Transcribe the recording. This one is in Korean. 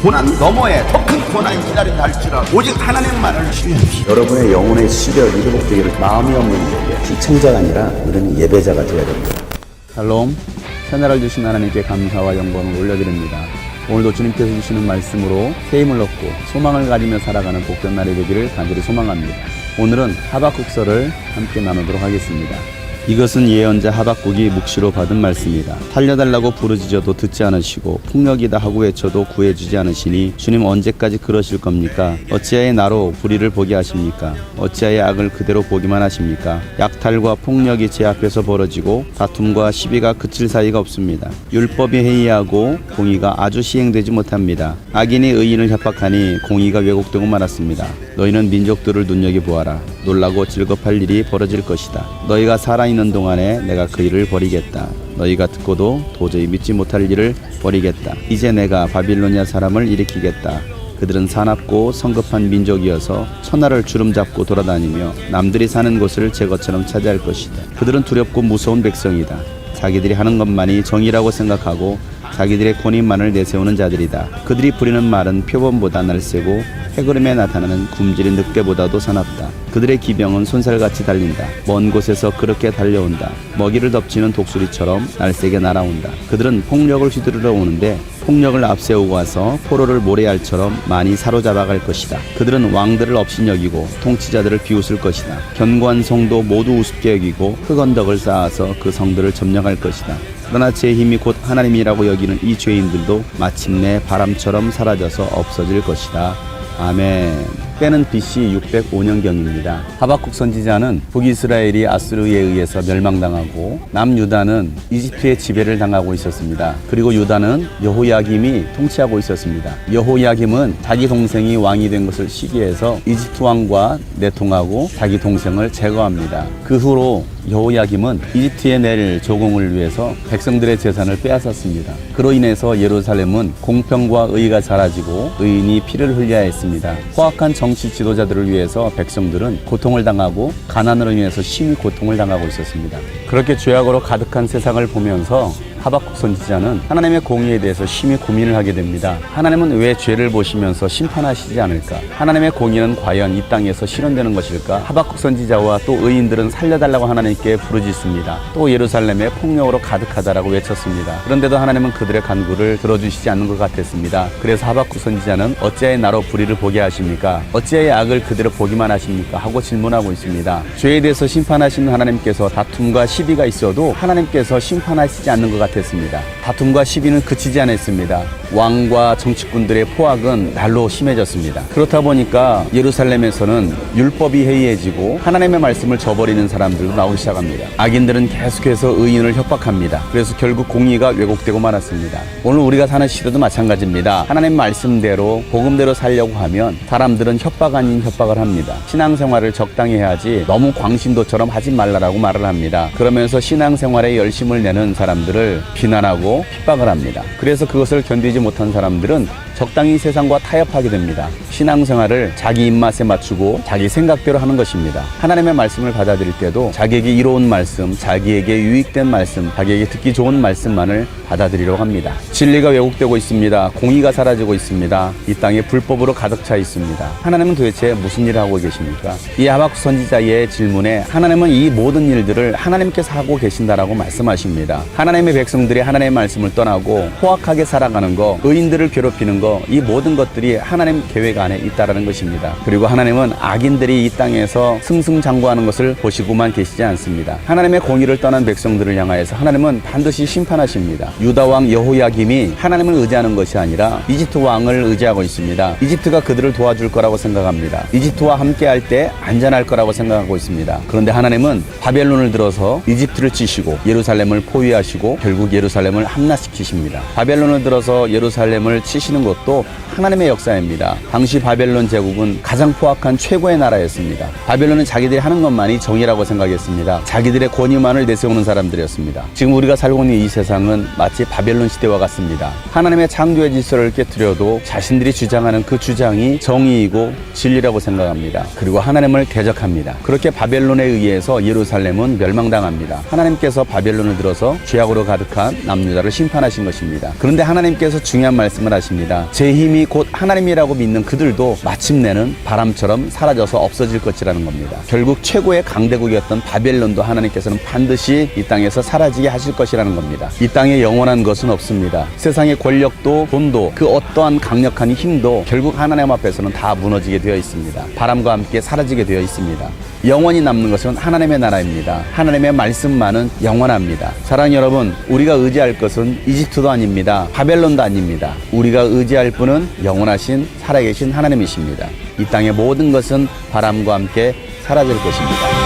고난 너머에 더 큰 고난이 기다린다 할지라도 오직 하나님만을 신뢰합시다. 여러분의 영혼의 시력이 회복되기를 마음이 없는 자에게 시청자가 아니라 우리는 예배자가 되어야 됩니다. 샬롬, 새날을 주신 하나님께 감사와 영광을 올려드립니다. 오늘도 주님께서 주시는 말씀으로 새 힘을 얻고 소망을 가지며 살아가는 복된 날이 되기를 간절히 소망합니다. 오늘은 하박국서를 함께 나누도록 하겠습니다. 이것은 예언자 하박국이 묵시로 받은 말씀이다. 살려달라고 부르짖어도 듣지 않으시고 폭력이다 하고 외쳐도 구해주지 않으시니 주님 언제까지 그러실 겁니까? 어찌하여 나로 불의를 보게 하십니까? 어찌하여 악을 그대로 보기만 하십니까? 약탈과 폭력이 제 앞에서 벌어지고 다툼과 시비가 그칠 사이가 없습니다. 율법이 해이하고 공의가 아주 시행되지 못합니다. 악인이 의인을 협박하니 공의가 왜곡되고 말았습니다. 너희는 민족들을 눈여겨보아라. 놀라고 즐겁할 일이 벌어질 것이다. 너희가 살아있는 동안에 내가 그 일을 벌이겠다. 너희가 듣고도 도저히 믿지 못할 일을 벌이겠다. 이제 내가 바빌로니아 사람을 일으키겠다. 그들은 사납고 성급한 민족이어서 천하를 주름잡고 돌아다니며 남들이 사는 곳을 제 것처럼 차지할 것이다. 그들은 두렵고 무서운 백성이다. 자기들이 하는 것만이 정의라고 생각하고 자기들의 권위만을 내세우는 자들이다. 그들이 부리는 말은 표범보다 날쌔고 해구름에 나타나는 굶주린 늑대보다도 사납다. 그들의 기병은 손살같이 달린다. 먼 곳에서 그렇게 달려온다. 먹이를 덮치는 독수리처럼 날쌔게 날아온다. 그들은 폭력을 휘두르러 오는데 폭력을 앞세우고 와서 포로를 모래알처럼 많이 사로잡아갈 것이다. 그들은 왕들을 업신여기고 통치자들을 비웃을 것이다. 견고한 성도 모두 우습게 여기고 흙언덕을 쌓아서 그 성들을 점령할 것이다. 그러나 제 힘이 곧 하나님이라고 여기는 이 죄인들도 마침내 바람처럼 사라져서 없어질 것이다. 아멘. 때는 BC 605년경입니다. 하박국 선지자는 북이스라엘이 아수르에 의해서 멸망당하고 남유다는 이집트의 지배를 당하고 있었습니다. 그리고 유다는 여호야김이 통치하고 있었습니다. 여호야김은 자기 동생이 왕이 된 것을 시기해서 이집트 왕과 내통하고 자기 동생을 제거합니다. 그 후로 여호야김은 이집트에 낼 조공을 위해서 백성들의 재산을 빼앗았습니다. 그로 인해서 예루살렘은 공평과 의가 사라지고 의인이 피를 흘려야 했습니다. 포악한 정치 지도자들을 위해서 백성들은 고통을 당하고 가난으로 인해서 심히 고통을 당하고 있었습니다. 그렇게 죄악으로 가득한 세상을 보면서 하박국 선지자는 하나님의 공의에 대해서 심히 고민을 하게 됩니다. 하나님은 왜 죄를 보시면서 심판하시지 않을까? 하나님의 공의는 과연 이 땅에서 실현되는 것일까? 하박국 선지자와 또 의인들은 살려달라고 하나님께 부르짖습니다. 또 예루살렘에 폭력으로 가득하다라고 외쳤습니다. 그런데도 하나님은 그들의 간구를 들어주시지 않는 것 같았습니다. 그래서 하박국 선지자는 어찌하여 나로 불의를 보게 하십니까? 어찌하여 악을 그대로 보기만 하십니까? 하고 질문하고 있습니다. 죄에 대해서 심판하시는 하나님께서 다툼과 시비가 있어도 하나님께서 심판하시지 않는 것 같았습니다. 다툼과 시비는 그치지 않았습니다. 왕과 정치꾼들의 포악은 날로 심해졌습니다. 그렇다 보니까 예루살렘에서는 율법이 해이해지고 하나님의 말씀을 저버리는 사람들도 나오기 시작합니다. 악인들은 계속해서 의인을 협박합니다. 그래서 결국 공의가 왜곡되고 말았습니다. 오늘 우리가 사는 시대도 마찬가지입니다. 하나님 말씀대로 복음대로 살려고 하면 사람들은 협박 아닌 협박을 합니다. 신앙생활을 적당히 해야지 너무 광신도처럼 하지 말라라고 말을 합니다. 그러면서 신앙생활에 열심을 내는 사람들을 비난하고 핍박을 합니다. 그래서 그것을 견디지 못한 사람들은 적당히 세상과 타협하게 됩니다. 신앙생활을 자기 입맛에 맞추고 자기 생각대로 하는 것입니다. 하나님의 말씀을 받아들일 때도 자기에게 이로운 말씀, 자기에게 유익된 말씀, 자기에게 듣기 좋은 말씀만을 받아들이려고 합니다. 진리가 왜곡되고 있습니다. 공의가 사라지고 있습니다. 이 땅에 불법으로 가득 차 있습니다. 하나님은 도대체 무슨 일을 하고 계십니까? 이 하박국 선지자의 질문에 하나님은 이 모든 일들을 하나님께서 하고 계신다라고 말씀하십니다. 하나님의 백성들이 하나님의 말씀을 떠나고 포악하게 살아가는 거, 의인들을 괴롭히는 거, 이 모든 것들이 하나님 계획 안에 있다라는 것입니다. 그리고 하나님은 악인들이 이 땅에서 승승장구하는 것을 보시고만 계시지 않습니다. 하나님의 공의를 떠난 백성들을 향하여서 하나님은 반드시 심판하십니다. 유다 왕 여호야김이 하나님을 의지하는 것이 아니라 이집트 왕을 의지하고 있습니다. 이집트가 그들을 도와줄 거라고 생각합니다. 이집트와 함께 할 때 안전할 거라고 생각하고 있습니다. 그런데 하나님은 바벨론을 들어서 이집트를 치시고 예루살렘을 포위하시고 결국 예루살렘을 함락시키십니다. 바벨론을 들어서 예루살렘을 치시는 것도 하나님의 역사입니다. 당시 바벨론 제국은 가장 포악한 최고의 나라였습니다. 바벨론은 자기들이 하는 것만이 정의라고 생각했습니다. 자기들의 권위만을 내세우는 사람들이었습니다. 지금 우리가 살고 있는 이 세상은 마치 바벨론 시대와 같습니다. 하나님의 창조의 질서를 깨뜨려도 자신들이 주장하는 그 주장이 정의이고 진리라고 생각합니다. 그리고 하나님을 대적합니다. 그렇게 바벨론에 의해서 예루살렘은 멸망당합니다. 하나님께서 바벨론을 들어서 죄악으로 가득한 남유다를 심판하신 것입니다. 그런데 하나님께서 중요한 말씀을 하십니다. 것입니다. 제 힘이 곧 하나님이라고 믿는 그들도 마침내는 바람처럼 사라져서 없어질 것이라는 겁니다. 결국 최고의 강대국이었던 바벨론도 하나님께서는 반드시 이 땅에서 사라지게 하실 것이라는 겁니다. 이 땅에 영원한 것은 없습니다. 세상의 권력도 돈도 그 어떠한 강력한 힘도 결국 하나님 앞에서는 다 무너지게 되어 있습니다. 바람과 함께 사라지게 되어 있습니다. 영원히 남는 것은 하나님의 나라입니다. 하나님의 말씀만은 영원합니다. 사랑하는 여러분, 우리가 의지할 것은 이집트도 아닙니다. 바벨론도 아닙니다. 우리가 의지할 분은 영원하신 살아계신 하나님이십니다. 이 땅의 모든 것은 바람과 함께 사라질 것입니다.